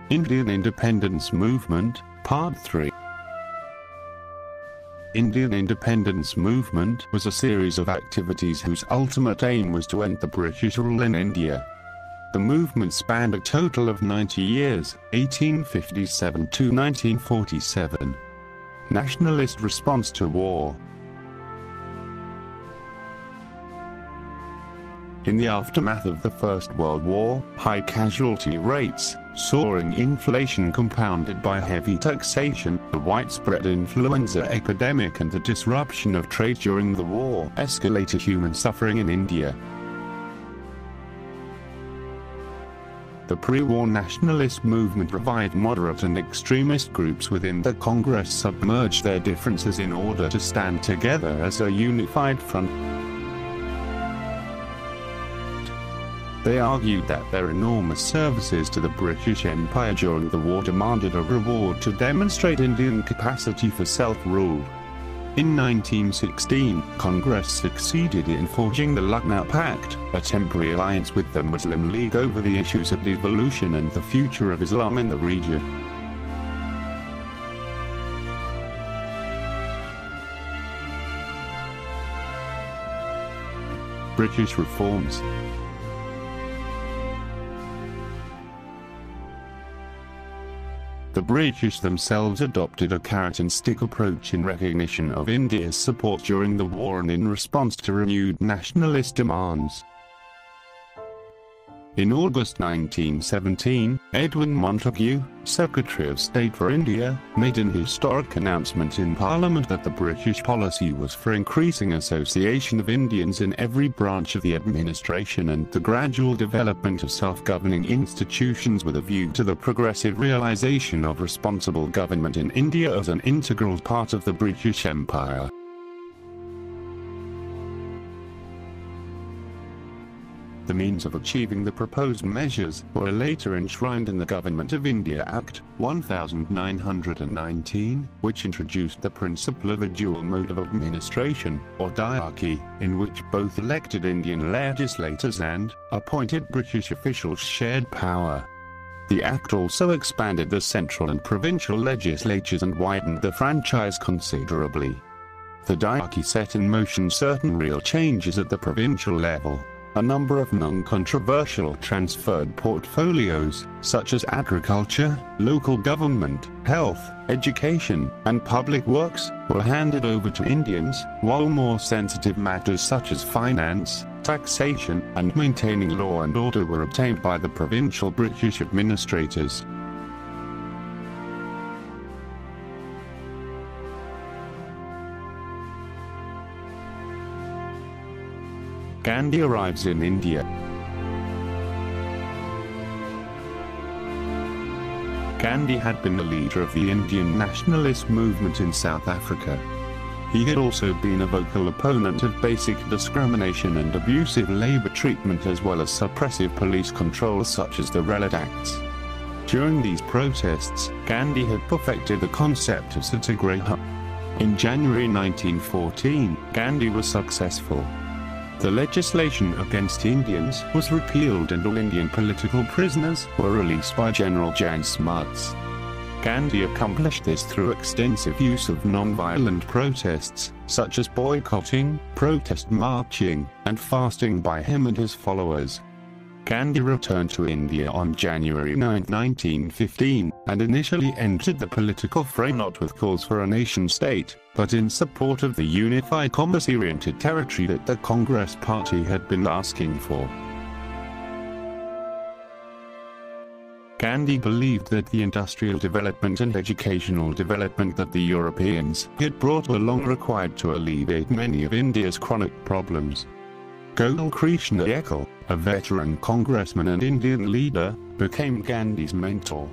Indian Independence Movement, Part 3. Indian Independence Movement was a series of activities whose ultimate aim was to end the British rule in India. The movement spanned a total of 90 years, 1857 to 1947. Nationalist response to war. In the aftermath of the First World War, high casualty rates, soaring inflation compounded by heavy taxation, the widespread influenza epidemic and the disruption of trade during the war escalated human suffering in India. The pre-war nationalist movement revived moderate and extremist groups within the Congress submerged their differences in order to stand together as a unified front. They argued that their enormous services to the British Empire during the war demanded a reward to demonstrate Indian capacity for self-rule. In 1916, Congress succeeded in forging the Lucknow Pact, a temporary alliance with the Muslim League over the issues of devolution and the future of Islam in the region. British reforms. The British themselves adopted a carrot-and-stick approach in recognition of India's support during the war and in response to renewed nationalist demands. In August 1917, Edwin Montagu, Secretary of State for India, made an historic announcement in Parliament that the British policy was for increasing association of Indians in every branch of the administration and the gradual development of self-governing institutions with a view to the progressive realization of responsible government in India as an integral part of the British Empire. The means of achieving the proposed measures were later enshrined in the Government of India Act, 1919, which introduced the principle of a dual mode of administration, or diarchy, in which both elected Indian legislators and appointed British officials shared power. The Act also expanded the central and provincial legislatures and widened the franchise considerably. The diarchy set in motion certain real changes at the provincial level. A number of non-controversial transferred portfolios, such as agriculture, local government, health, education, and public works, were handed over to Indians, while more sensitive matters such as finance, taxation, and maintaining law and order were obtained by the provincial British administrators. Gandhi arrives in India. Gandhi had been the leader of the Indian nationalist movement in South Africa. He had also been a vocal opponent of basic discrimination and abusive labor treatment as well as suppressive police control such as the Relat Acts. During these protests, Gandhi had perfected the concept of satyagraha. In January 1914, Gandhi was successful. The legislation against Indians was repealed and all Indian political prisoners were released by General Jan Smuts. Gandhi accomplished this through extensive use of non-violent protests, such as boycotting, protest marching, and fasting by him and his followers. Gandhi returned to India on January 9, 1915, and initially entered the political fray not with calls for a nation-state, but in support of the unified commerce-oriented territory that the Congress Party had been asking for. Gandhi believed that the industrial development and educational development that the Europeans had brought along required to alleviate many of India's chronic problems. Gopal Krishna Ekal, a veteran congressman and Indian leader, became Gandhi's mentor.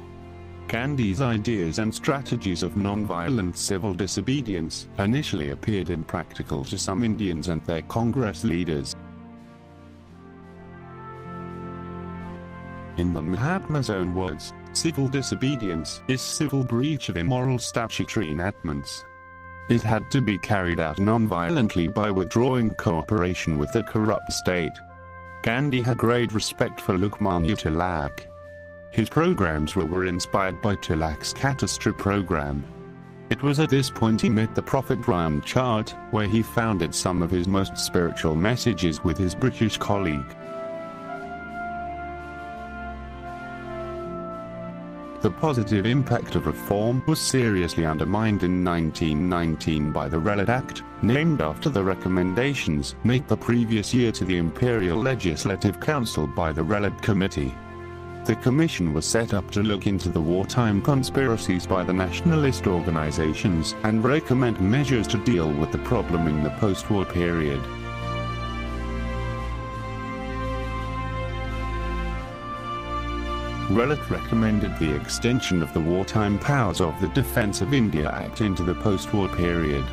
Gandhi's ideas and strategies of non-violent civil disobedience initially appeared impractical to some Indians and their Congress leaders. In the Mahatma's own words, civil disobedience is civil breach of immoral statutory enactments. It had to be carried out non-violently by withdrawing cooperation with the corrupt state. Gandhi had great respect for Lokmanya Tilak. His programs were inspired by Tilak's catastrophe program. It was at this point he met the Prophet Brian Chart, where he founded some of his most spiritual messages with his British colleague. The positive impact of reform was seriously undermined in 1919 by the Relate Act, named after the recommendations made the previous year to the Imperial Legislative Council by the Relate Committee. The commission was set up to look into the wartime conspiracies by the nationalist organizations and recommend measures to deal with the problem in the post-war period. Relate recommended the extension of the wartime powers of the Defence of India Act into the post-war period.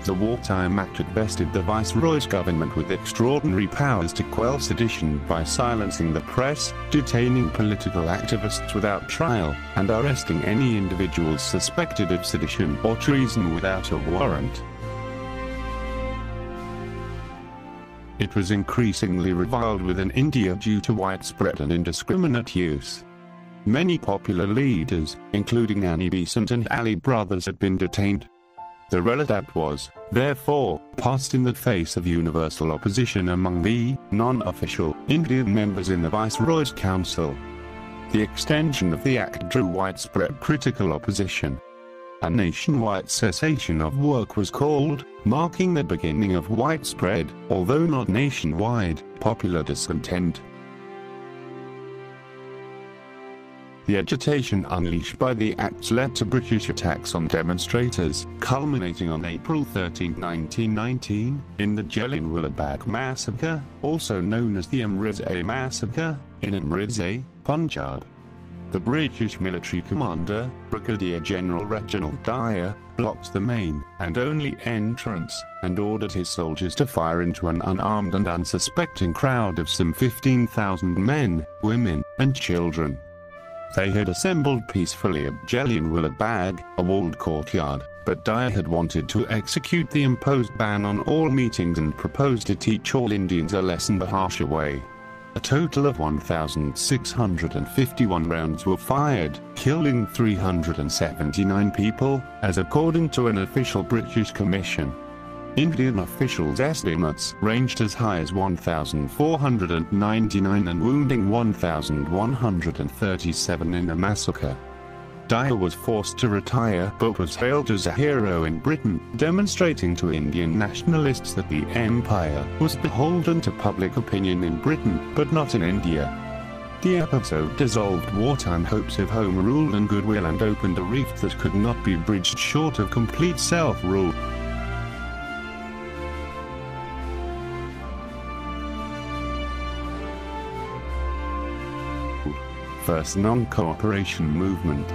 The Wartime Act invested the Viceroy's government with extraordinary powers to quell sedition by silencing the press, detaining political activists without trial, and arresting any individuals suspected of sedition or treason without a warrant. It was increasingly reviled within India due to widespread and indiscriminate use. Many popular leaders, including Annie Besant and Ali brothers, had been detained. The Relate Act was, therefore, passed in the face of universal opposition among the non-official Indian members in the Viceroy's Council. The extension of the Act drew widespread critical opposition. A nationwide cessation of work was called, marking the beginning of widespread, although not nationwide, popular discontent. The agitation unleashed by the Acts led to British attacks on demonstrators, culminating on April 13, 1919, in the Jallianwala Bagh massacre, also known as the Amritsar massacre, in Amritsar, Punjab. The British military commander, Brigadier General Reginald Dyer, blocked the main and only entrance, and ordered his soldiers to fire into an unarmed and unsuspecting crowd of some 15,000 men, women, and children. They had assembled peacefully at Jallianwala Bagh, a walled courtyard, but Dyer had wanted to execute the imposed ban on all meetings and proposed to teach all Indians a lesson the harsher way. A total of 1,651 rounds were fired, killing 379 people, as according to an official British commission. Indian officials' estimates ranged as high as 1,499 and wounding 1,137 in the massacre. Dyer was forced to retire but was hailed as a hero in Britain, demonstrating to Indian nationalists that the empire was beholden to public opinion in Britain, but not in India. The episode dissolved wartime hopes of home rule and goodwill and opened a rift that could not be bridged short of complete self-rule. First non-cooperation movement.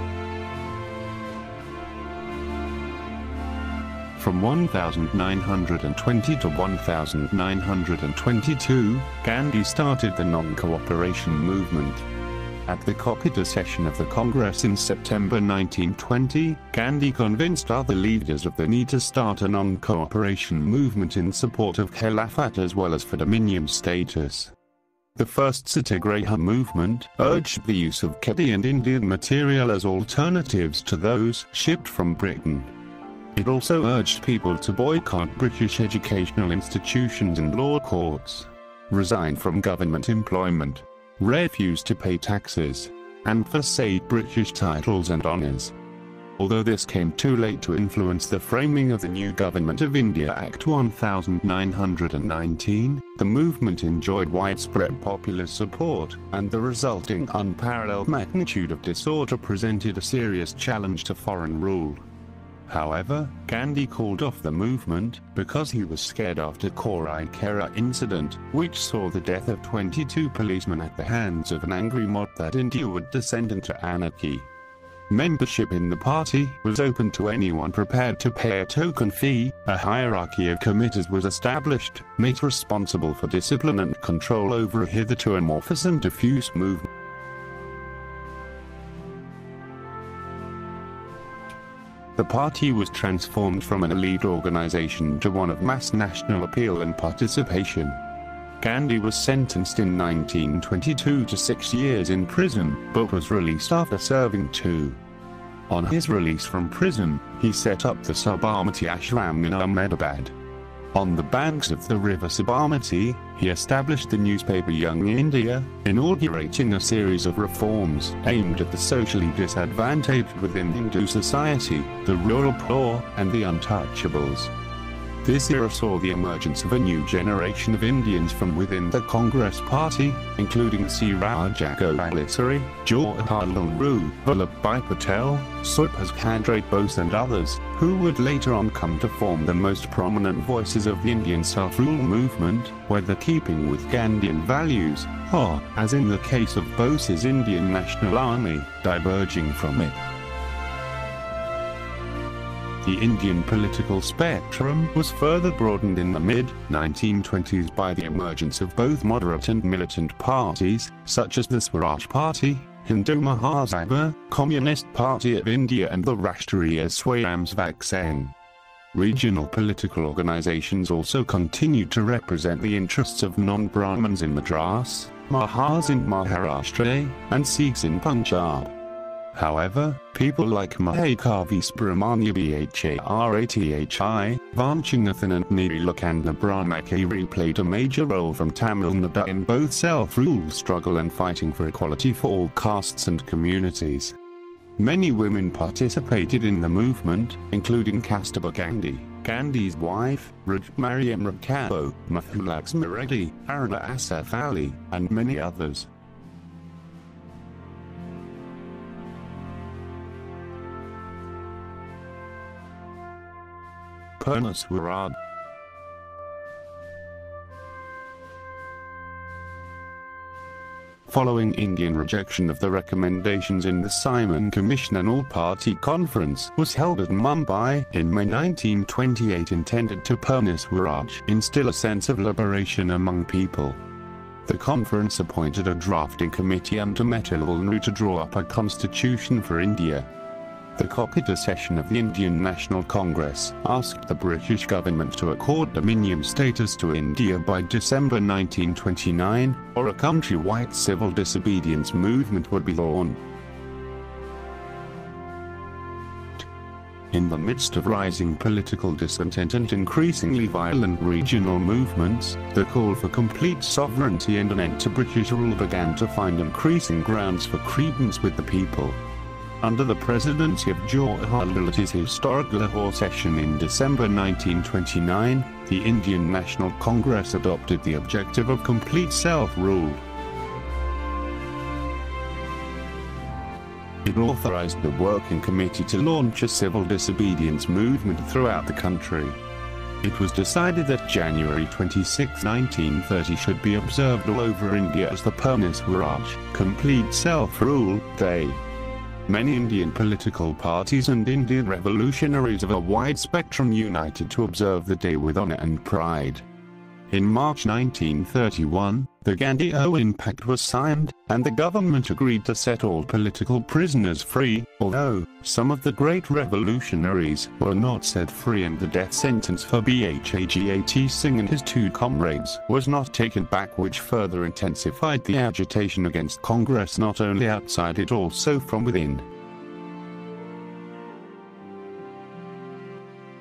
From 1920 to 1922, Gandhi started the non-cooperation movement. At the Calcutta session of the Congress in September 1920, Gandhi convinced other leaders of the need to start a non-cooperation movement in support of Khilafat as well as for dominion status. The first Satyagraha movement urged the use of Khadi and Indian material as alternatives to those shipped from Britain. It also urged people to boycott British educational institutions and law courts, resign from government employment, refuse to pay taxes, and forsake British titles and honours. Although this came too late to influence the framing of the new Government of India Act 1919, the movement enjoyed widespread popular support, and the resulting unparalleled magnitude of disorder presented a serious challenge to foreign rule. However, Gandhi called off the movement because he was scared after Korai Kera incident, which saw the death of 22 policemen at the hands of an angry mob, that India would descend into anarchy. Membership in the party was open to anyone prepared to pay a token fee. A hierarchy of committees was established, made responsible for discipline and control over a hitherto amorphous and diffuse movement. The party was transformed from an elite organization to one of mass national appeal and participation. Gandhi was sentenced in 1922 to 6 years in prison, but was released after serving 2. On his release from prison, he set up the Sabarmati Ashram in Ahmedabad. On the banks of the river Sabarmati, he established the newspaper Young India, inaugurating a series of reforms aimed at the socially disadvantaged within Hindu society, the rural poor, and the untouchables. This era saw the emergence of a new generation of Indians from within the Congress party, including C. Rajagopalisari, Jawaharlal Nehru, Vallabhbhai Patel, Subhas Chandra Bose and others, who would later on come to form the most prominent voices of the Indian self-rule movement, whether keeping with Gandhian values, or, as in the case of Bose's Indian National Army, diverging from it. The Indian political spectrum was further broadened in the mid-1920s by the emergence of both moderate and militant parties, such as the Swaraj Party, Hindu Mahasabha, Communist Party of India and the Rashtriya Swayamsevak Sangh. Regional political organizations also continued to represent the interests of non-Brahmins in Madras, Mahas in Maharashtra, and Sikhs in Punjab. However, people like Mahakavi Subramanya Bharathi, Vanchinathan and Neelakanta Brahmakiri played a major role from Tamil Nadu in both self-rule struggle and fighting for equality for all castes and communities. Many women participated in the movement, including Kasturba Gandhi, Gandhi's wife, Rajmari Rakabo, Mathulaxmi Reddy, Aruna Asaf Ali, and many others. Purna Swaraj. Following Indian rejection of the recommendations in the Simon Commission, an all-party conference was held at Mumbai in May 1928 intended to Purna Swaraj instill a sense of liberation among people. The conference appointed a drafting committee under Motilal Nehru to draw up a constitution for India. The cooperative session of the Indian National Congress asked the British government to accord dominion status to India by December 1929, or a countrywide civil disobedience movement would be launched. In the midst of rising political discontent and increasingly violent regional movements, the call for complete sovereignty and an end to British rule began to find increasing grounds for credence with the people. Under the presidency of Jawaharlal at his historic Lahore session in December 1929, the Indian National Congress adopted the objective of complete self-rule. It authorized the Working Committee to launch a civil disobedience movement throughout the country. It was decided that January 26, 1930 should be observed all over India as the Purna Swaraj, Complete Self-Rule Day. Many Indian political parties and Indian revolutionaries of a wide spectrum united to observe the day with honor and pride. In March 1931, the Gandhi-Owen Pact was signed, and the government agreed to set all political prisoners free, although some of the great revolutionaries were not set free and the death sentence for Bhagat Singh and his 2 comrades was not taken back, which further intensified the agitation against Congress not only outside it also from within.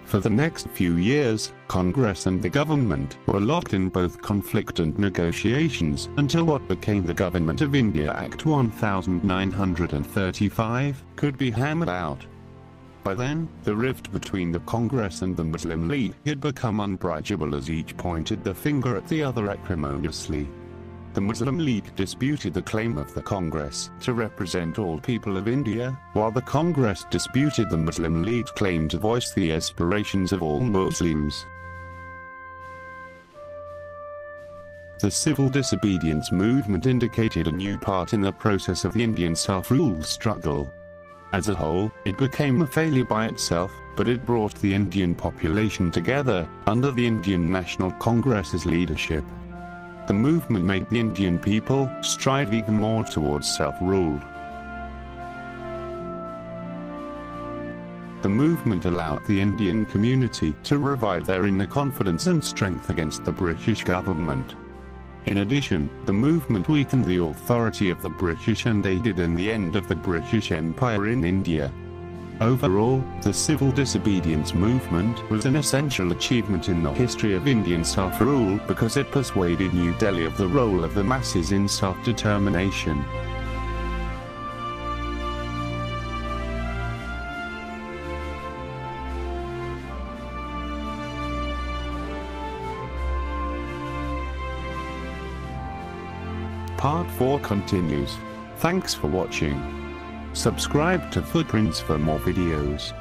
For the next few years, Congress and the government were locked in both conflict and negotiations until what became the Government of India Act 1935 could be hammered out. By then, the rift between the Congress and the Muslim League had become unbridgeable as each pointed the finger at the other acrimoniously. The Muslim League disputed the claim of the Congress to represent all people of India, while the Congress disputed the Muslim League's claim to voice the aspirations of all Muslims. The civil disobedience movement indicated a new part in the process of the Indian self-rule struggle. As a whole, it became a failure by itself, but it brought the Indian population together under the Indian National Congress's leadership. The movement made the Indian people strive even more towards self-rule. The movement allowed the Indian community to revive their inner confidence and strength against the British government. In addition, the movement weakened the authority of the British and aided in the end of the British Empire in India. Overall, the civil disobedience movement was an essential achievement in the history of Indian self-rule because it persuaded New Delhi of the role of the masses in self-determination. Part 4 continues. Thanks for watching. Subscribe to Footprints for more videos.